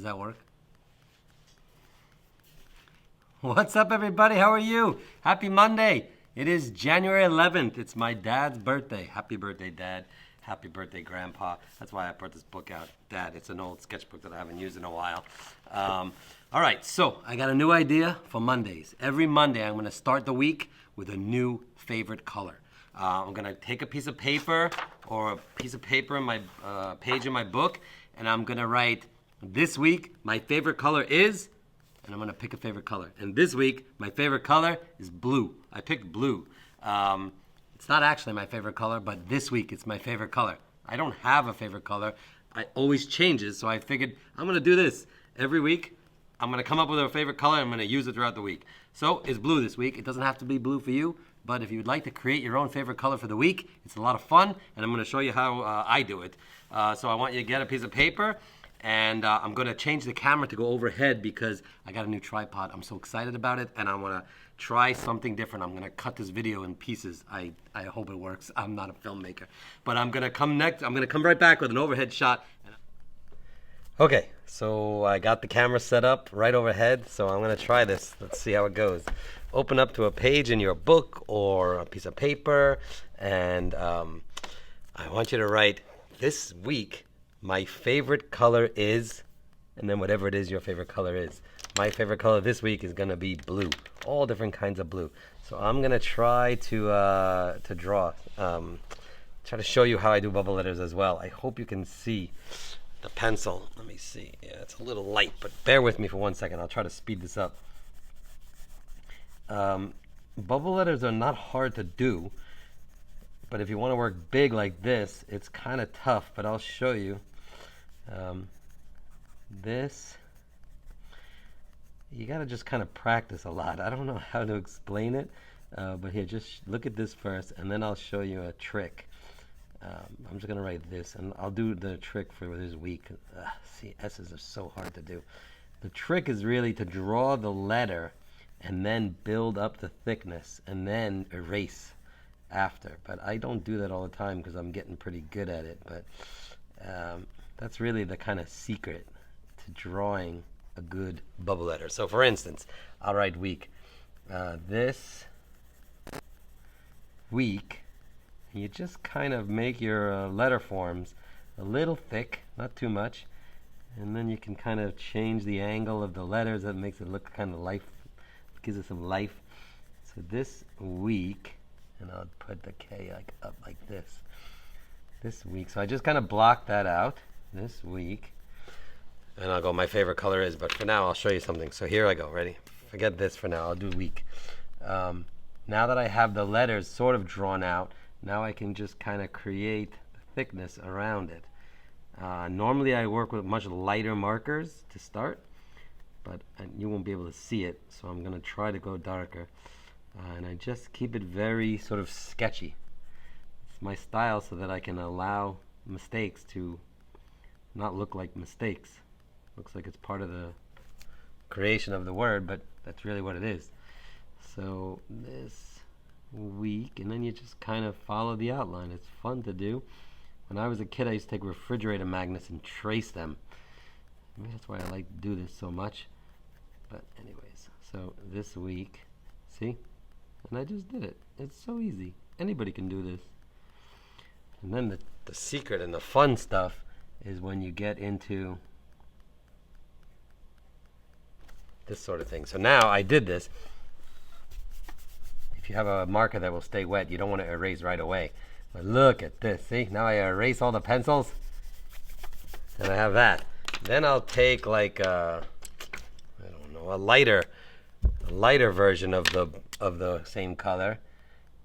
Does that work? What's up, everybody? How are you? Happy Monday. It is January 11th. It's my dad's birthday. Happy birthday, Dad. Happy birthday, Grandpa. That's why I brought this book out. Dad, it's an old sketchbook that I haven't used in a while. All right, so I got a new idea for Mondays. Every Monday, I'm going to start the week with a new favorite color. I'm going to take a piece of paper or a piece of paper in my page in my book, and I'm going to write, this week, my favorite color is, and I'm going to pick a favorite color. And this week, my favorite color is blue. I picked blue. It's not actually my favorite color, but this week it's my favorite color. I don't have a favorite color. I always change it, so I figured I'm going to do this every week. I'm going to come up with a favorite color, and I'm going to use it throughout the week. So it's blue this week. It doesn't have to be blue for you, but if you'd like to create your own favorite color for the week, it's a lot of fun, and I'm going to show you how I do it. So I want you to get a piece of paper, and I'm going to change the camera to go overhead because I got a new tripod. I'm so excited about it, and I want to try something different. I'm going to cut this video in pieces. I hope it works. I'm not a filmmaker. But I'm going to come next. I'm going to come right back with an overhead shot. Okay, so I got the camera set up right overhead, so I'm going to try this. Let's see how it goes. Open up to a page in your book or a piece of paper, and I want you to write, this week, my favorite color is, and then whatever it is your favorite color is. My favorite color this week is going to be blue. All different kinds of blue. So I'm going to try to draw. Try to show you how I do bubble letters as well. I hope you can see the pencil. Let me see. Yeah, it's a little light, but bear with me for 1 second. I'll try to speed this up. Bubble letters are not hard to do, but if you want to work big like this, it's kind of tough, but I'll show you. This, you got to just kind of practice a lot. I don't know how to explain it, but here, just look at this first, and then I'll show you a trick. I'm just going to write this, and I'll do the trick for this week. See, S's are so hard to do. The trick is really to draw the letter and then build up the thickness and then erase after. But I don't do that all the time because I'm getting pretty good at it. But that's really the kind of secret to drawing a good bubble letter. So for instance, I'll write week. This week, you just kind of make your letter forms a little thick, not too much, and then you can kind of change the angle of the letters. That makes it look kind of life, gives it some life. So this week, and I'll put the K like up like this. This week, so I just kind of block that out. This week, and I'll go, my favorite color is, but for now I'll show you something. So here I go, ready? Forget this for now, I'll do week. Now that I have the letters sort of drawn out, now I can just kind of create the thickness around it. Normally I work with much lighter markers to start, but you won't be able to see it, so I'm going to try to go darker. And I just keep it very sort of sketchy. It's my style so that I can allow mistakes to not look like mistakes. Looks like it's part of the creation of the word, but that's really what it is. So this week, and then you just kind of follow the outline. It's fun to do. When I was a kid, I used to take refrigerator magnets and trace them. Maybe that's why I like to do this so much. But anyways, so this week, see? And I just did it. It's so easy. Anybody can do this. And then the secret and the fun stuff is when you get into this sort of thing. So now I did this. If you have a marker that will stay wet, you don't want to erase right away. But look at this. See? Now I erase all the pencils. And I have that. Then I'll take like a lighter version of the same color,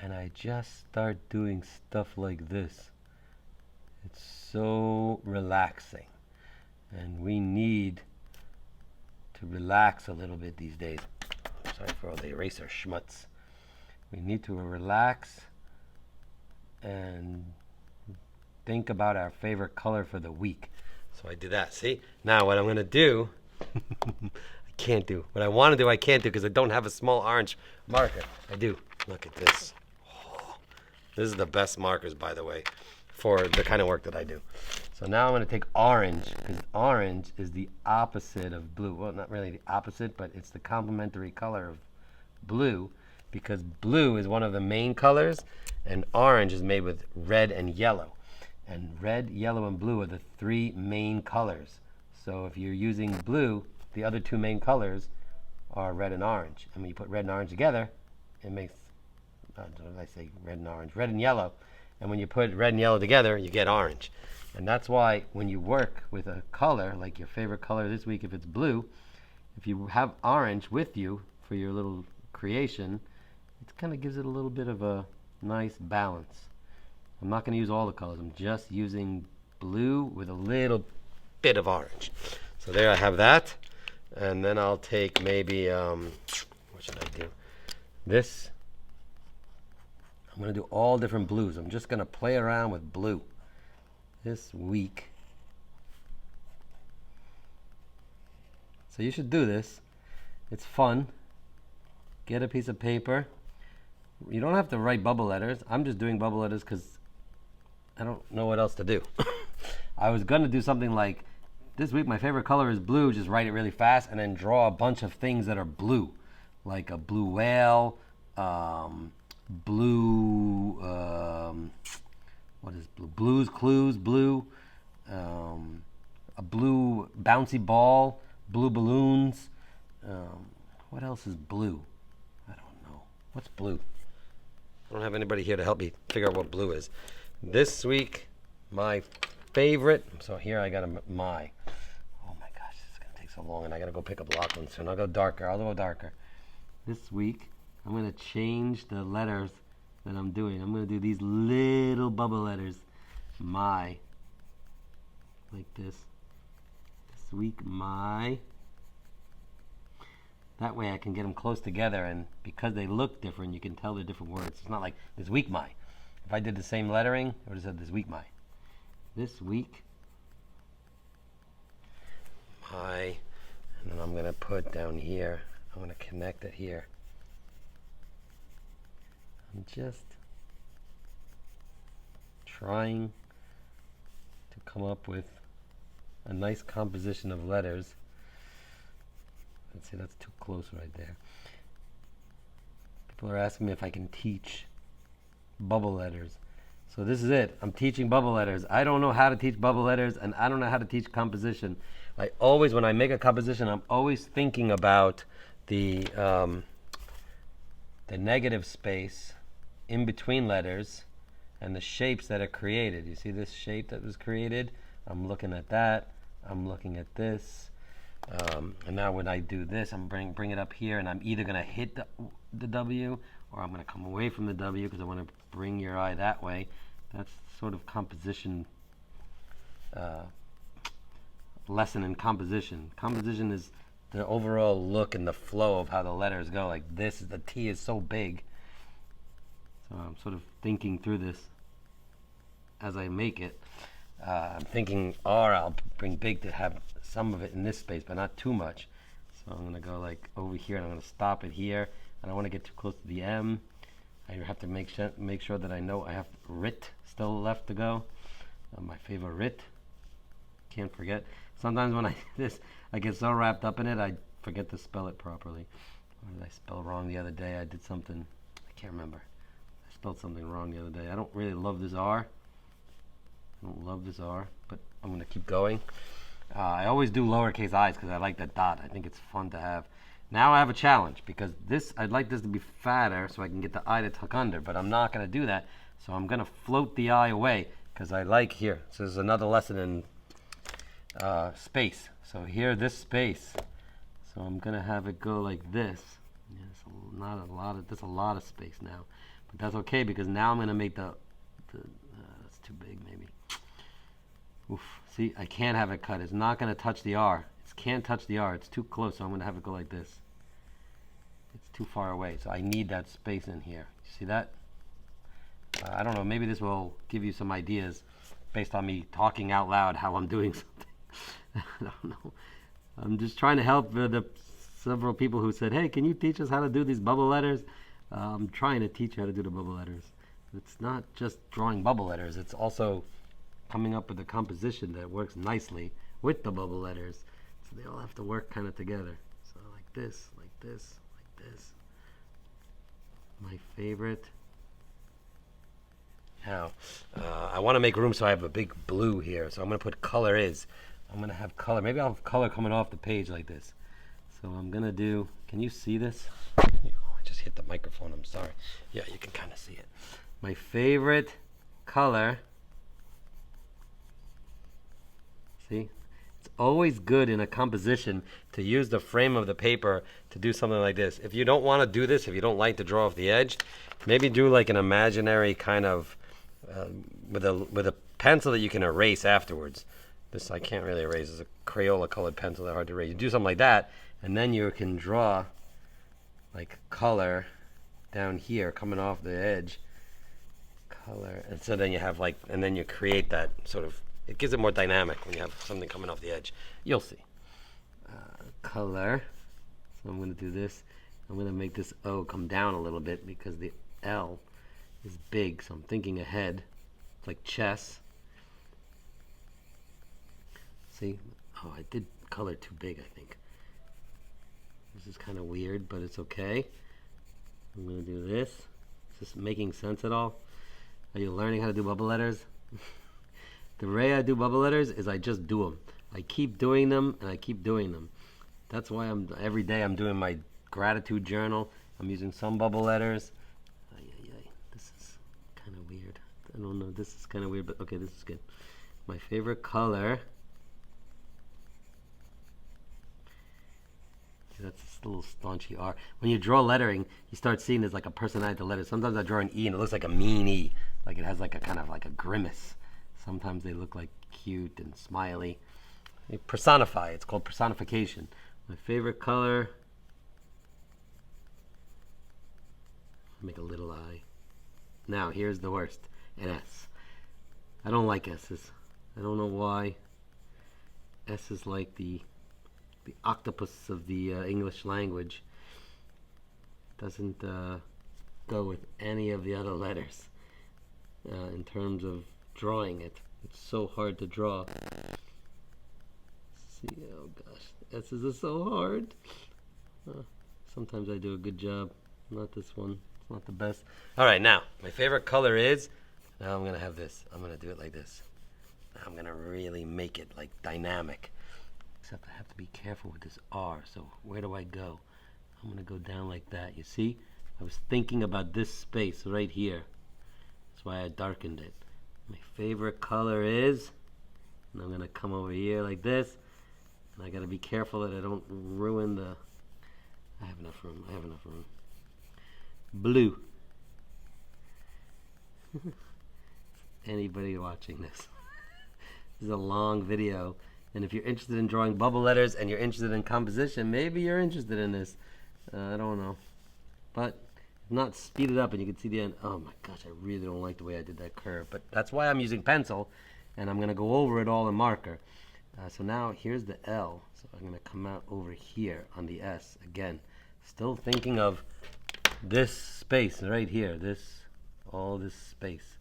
and I just start doing stuff like this. It's so relaxing, and we need to relax a little bit these days. Sorry for all the eraser schmutz. We need to relax and think about our favorite color for the week. So I do that. See? Now what I'm going to do, I can't do. What I want to do, I can't do because I don't have a small orange marker. I do. Look at this. Oh, this is the best markers, by the way. for the kind of work that I do. So now I'm going to take orange, because orange is the opposite of blue. Well, not really the opposite, but it's the complementary color of blue, because blue is one of the main colors, and orange is made with red and yellow. And red, yellow, and blue are the three main colors. So if you're using blue, the other two main colors are red and orange. And when you put red and orange together, it makes, what did I say, red and orange, red and yellow. And when you put red and yellow together, you get orange. And that's why when you work with a color, like your favorite color this week, if it's blue, if you have orange with you for your little creation, it kind of gives it a little bit of a nice balance. I'm not going to use all the colors. I'm just using blue with a little bit of orange. So there I have that. And then I'll take maybe, what should I do? This. I'm going to do all different blues. I'm just going to play around with blue this week. So you should do this. It's fun. Get a piece of paper. You don't have to write bubble letters. I'm just doing bubble letters because I don't know what else to do. I was going to do something like, this week my favorite color is blue, just write it really fast and then draw a bunch of things that are blue. Like a blue whale, blue, what is blue? Blue's Clues, blue, a blue bouncy ball, blue balloons. What else is blue? I don't know. What's blue? I don't have anybody here to help me figure out what blue is. This week, my favorite, so here I got my. Oh my gosh, this is going to take so long, and I got to go pick up Lachlan soon. I'll go darker. I'll go darker. This week, I'm going to change the letters that I'm doing. I'm going to do these little bubble letters. My. Like this. This week, my. That way I can get them close together, and because they look different, you can tell they're different words. It's not like this week, my. If I did the same lettering, I would have said this week, my. This week, my. And then I'm going to put down here, I'm going to connect it here. I'm just trying to come up with a nice composition of letters. Let's see, that's too close right there. People are asking me if I can teach bubble letters. So this is it. I'm teaching bubble letters. I don't know how to teach bubble letters, and I don't know how to teach composition. I always, when I make a composition, I'm always thinking about the negative space in between letters and the shapes that are created. You see this shape that was created? I'm looking at that. I'm looking at this. And now when I do this, I'm bring it up here, and I'm either going to hit the W, or I'm going to come away from the W because I want to bring your eye that way. That's sort of composition, lesson in composition. Composition is the overall look and the flow of how the letters go. Like this, the T is so big. So I'm sort of thinking through this as I make it. I'm thinking R, I'll bring big to have some of it in this space, but not too much. So I'm going to go like over here, and I'm going to stop it here. I don't want to get too close to the M. I have to make sure that I know I have Rit still left to go. My favorite Rit. Can't forget. Sometimes when I do this, I get so wrapped up in it, I forget to spell it properly. Or did I spell wrong the other day? I did something. I can't remember. I spelled something wrong the other day. I don't really love this R. I don't love this R, but I'm going to keep going. I always do lowercase i's because I like that dot. I think it's fun to have. Now I have a challenge because this, I'd like this to be fatter so I can get the I to tuck under, but I'm not going to do that. So I'm going to float the I away because I like here. So this is another lesson in space. So here, this space. So I'm going to have it go like this. Yeah, that's a lot of space now. But that's okay because now I'm going to make that's too big maybe. Oof. See, I can't have it cut. It's not going to touch the R. It can't touch the R. It's too close, so I'm going to have it go like this. It's too far away, so I need that space in here. You see that? I don't know. Maybe this will give you some ideas based on me talking out loud how I'm doing something. I don't know. I'm just trying to help the several people who said, hey, can you teach us how to do these bubble letters? I'm trying to teach you how to do the bubble letters. It's not just drawing bubble letters, it's also coming up with a composition that works nicely with the bubble letters. So they all have to work kind of together. So like this, like this, like this. My favorite. Now, I want to make room so I have a big blue here. So I'm going to put color is. I'm going to have color. Maybe I'll have color coming off the page like this. So I'm going to do, can you see this? Oh, I just hit the microphone, I'm sorry. Yeah, you can kind of see it. My favorite color. See? It's always good in a composition to use the frame of the paper to do something like this. If you don't want to do this, if you don't like to draw off the edge, maybe do like an imaginary kind of, with a pencil that you can erase afterwards. This I can't really erase. It's a Crayola colored pencil. They're hard to erase. You do something like that, and then you can draw like color down here coming off the edge. Color, and so then you have like, and then you create that sort of, it gives it more dynamic when you have something coming off the edge. You'll see. Color. So I'm going to do this. I'm going to make this O come down a little bit because the L is big, so I'm thinking ahead. It's like chess. See? Oh, I did color too big, I think. This is kind of weird, but it's okay. I'm going to do this. Is this making sense at all? Are you learning how to do bubble letters? The way I do bubble letters is I just do them. I keep doing them and I keep doing them. That's why every day I'm doing my gratitude journal. I'm using some bubble letters. This is kind of weird. I don't know, this is kind of weird, but okay, this is good. My favorite color. That's this little staunchy R. When you draw lettering, you start seeing there's like a personality to letters. Sometimes I draw an E and it looks like a mean E. Like it has like a kind of like a grimace. Sometimes they look like cute and smiley. They personify. It's called personification. My favorite color. Make a little I. Now here's the worst. An S. I don't like S's. I don't know why. S is like the octopus of the English language. Doesn't go with any of the other letters in terms of drawing it. It's so hard to draw. See, oh gosh, S's are so hard. Sometimes I do a good job. Not this one. It's not the best. All right, now my favorite color is. Now I'm gonna have this. I'm gonna do it like this. Now I'm gonna really make it like dynamic. Except I have to be careful with this R. So where do I go? I'm gonna go down like that. You see? I was thinking about this space right here. That's why I darkened it. My favorite color is, and I'm gonna come over here like this, and I gotta be careful that I don't ruin the. I have enough room. I have enough room. Blue. Anybody watching this? This is a long video. And if you're interested in drawing bubble letters and you're interested in composition, maybe you're interested in this. I don't know. But if not, speed it up and you can see the end. Oh my gosh, I really don't like the way I did that curve. But that's why I'm using pencil. And I'm going to go over it all in marker. So now here's the L. So I'm going to come out over here on the S. Again, still thinking of this space right here. All this space.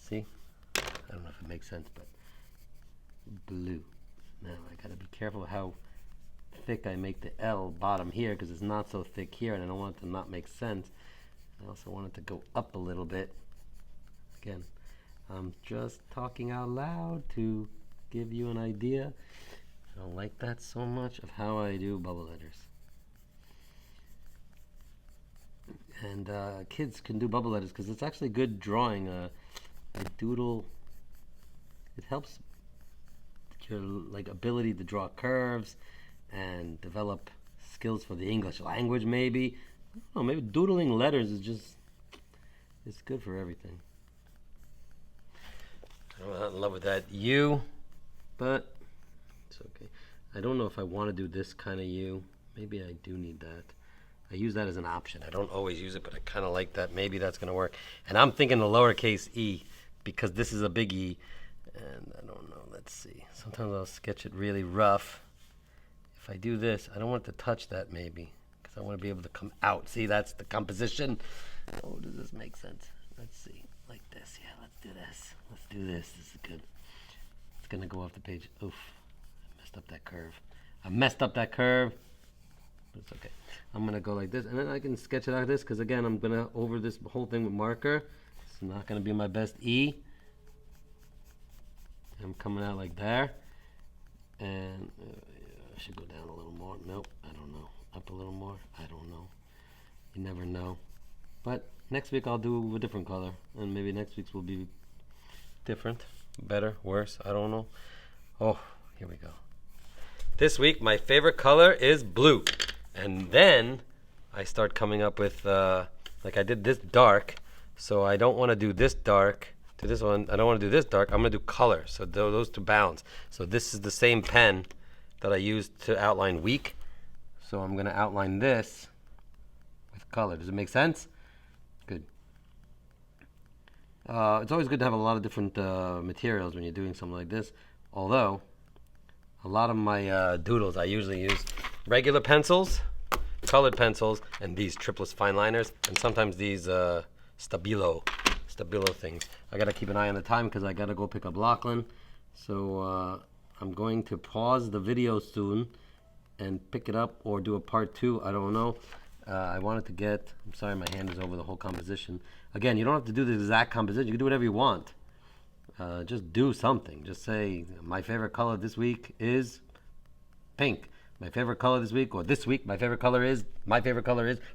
See? I don't know if it makes sense, but blue. Now I gotta be careful how thick I make the L bottom here because it's not so thick here and I don't want it to not make sense. I also want it to go up a little bit. Again, I'm just talking out loud to give you an idea. I don't like that so much of how I do bubble letters. And kids can do bubble letters because it's actually good drawing. A doodle, it helps your ability to draw curves and develop skills for the English language. Maybe I don't know, maybe doodling letters is just, it's good for everything. I'm not in love with that U, but it's okay. I don't know if I want to do this kind of U. Maybe I do need that. I use that as an option. I don't always use it, but I kind of like that. Maybe that's going to work. And I'm thinking the lowercase e because this is a big E. And I don't know. Let's see. Sometimes I'll sketch it really rough. If I do this, I don't want it to touch that maybe because I want to be able to come out. See, that's the composition. Oh, does this make sense? Let's see. this. Yeah, let's do this. Let's do this. This is good. It's gonna go off the page. Oof, I messed up that curve. I messed up that curve. But it's okay. I'm gonna go like this, and then I can sketch it like this, because again, I'm gonna over this whole thing with marker. It's not gonna be my best E. I'm coming out like there, and I should go down a little more. Nope, I don't know. Up a little more. I don't know. You never know. But next week I'll do a different color, and maybe next week's will be different, better, worse. I don't know. Oh, here we go. This week my favorite color is blue, and then I start coming up with like I did this dark, so I don't want to do this dark to this one. I don't want to do this dark. I'm gonna do color, so those two bounds. So this is the same pen that I used to outline weak, so I'm gonna outline this with color. Does it make sense? Good. It's always good to have a lot of different materials when you're doing something like this, although a lot of my doodles I usually use regular pencils, colored pencils, and these Triplus fine liners, and sometimes these Stabilo things. I gotta keep an eye on the time because I gotta go pick up Lachlan. So I'm going to pause the video soon and pick it up or do a part 2. I don't know. I wanted to get, I'm sorry my hand is over the whole composition. Again, you don't have to do the exact composition. You can do whatever you want. Just do something. Just say, my favorite color this week is pink. My favorite color this week, or this week, my favorite color is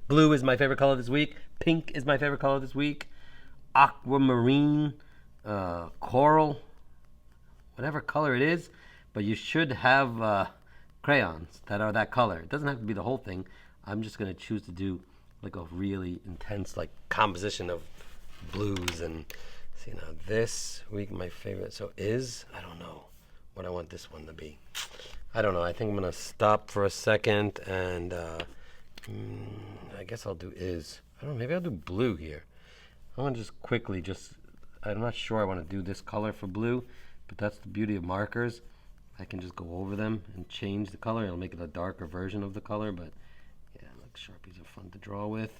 blue is my favorite color this week. Pink is my favorite color this week. Aquamarine, coral, whatever color it is. But you should have crayons that are that color. It doesn't have to be the whole thing. I'm just going to choose to do like a really intense like composition of blues. And see, now this week my favorite, so is, I don't know what I want this one to be. I don't know. I think I'm going to stop for a second, and I guess I'll do is. I don't know, maybe I'll do blue here. I want to just quickly I'm not sure I want to do this color for blue, but that's the beauty of markers. I can just go over them and change the color. It'll make it a darker version of the color, but yeah, look, Sharpies are fun to draw with.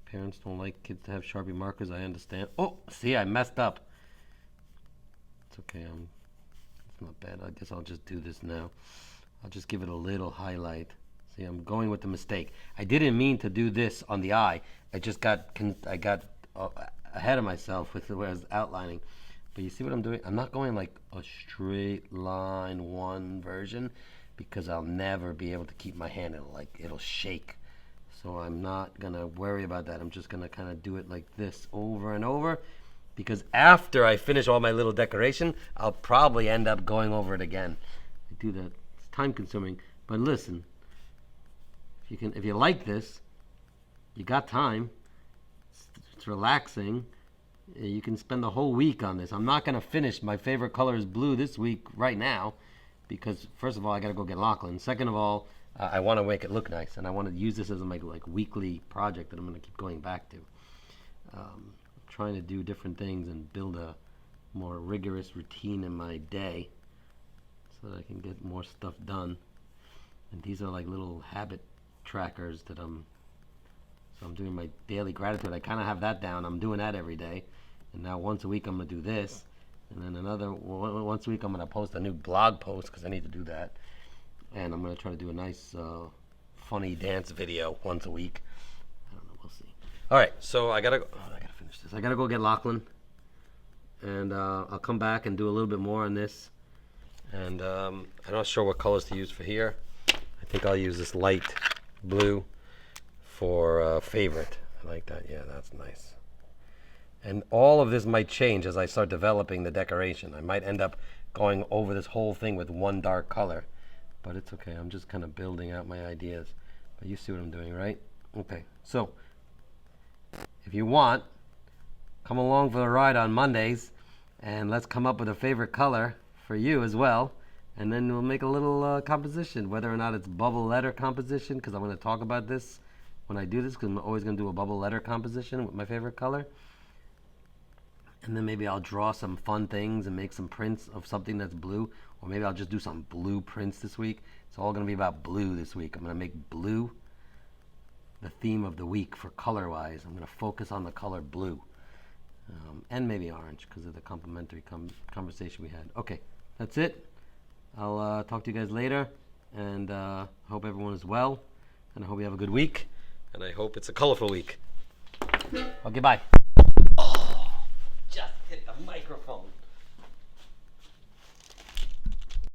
Parents don't like kids to have Sharpie markers, I understand. Oh, see, I messed up. It's okay, it's not bad. I guess I'll just do this now. I'll just give it a little highlight. See, I'm going with the mistake. I didn't mean to do this on the eye. I just got ahead of myself with the way I was outlining. But you see what I'm doing? I'm not going like a straight line one version, because I'll never be able to keep my hand. It'll shake. So I'm not gonna worry about that. I'm just gonna kind of do it like this over and over, because after I finish all my little decoration, I'll probably end up going over it again. I do that. It's time consuming. But listen, if you like this, you got time. It's relaxing. You can spend the whole week on this. I'm not going to finish my favorite color is blue this week right now, because first of all, I got to go get Lachlan. Second of all, I want to make it look nice, and I want to use this as my like weekly project that I'm going to keep going back to. Trying to do different things and build a more rigorous routine in my day so that I can get more stuff done. And these are like little habit trackers that I'm doing my daily gratitude. I kind of have that down. I'm doing that every day. And now once a week I'm going to do this. And then once a week I'm going to post a new blog post, because I need to do that. And I'm going to try to do a nice funny dance video once a week. I don't know. We'll see. All right. So I got to finish this. I got to go get Lachlan. And I'll come back and do a little bit more on this. And I'm not sure what colors to use for here. I think I'll use this light blue for favorite. I like that. Yeah, that's nice. And all of this might change as I start developing the decoration. I might end up going over this whole thing with one dark color, but it's okay. I'm just kind of building out my ideas. But you see what I'm doing, right? Okay, so if you want, come along for the ride on Mondays, and let's come up with a favorite color for you as well. And then we'll make a little composition, whether or not it's bubble letter composition, because I'm going to talk about this when I do this, because I'm always going to do a bubble letter composition with my favorite color. And then maybe I'll draw some fun things and make some prints of something that's blue, or maybe I'll just do some blue prints this week. It's all going to be about blue this week. I'm going to make blue the theme of the week for color-wise. I'm going to focus on the color blue. And maybe orange because of the complimentary conversation we had. Okay, that's it. I'll talk to you guys later, and hope everyone is well, and I hope you have a good week, and I hope it's a colorful week. Okay, bye.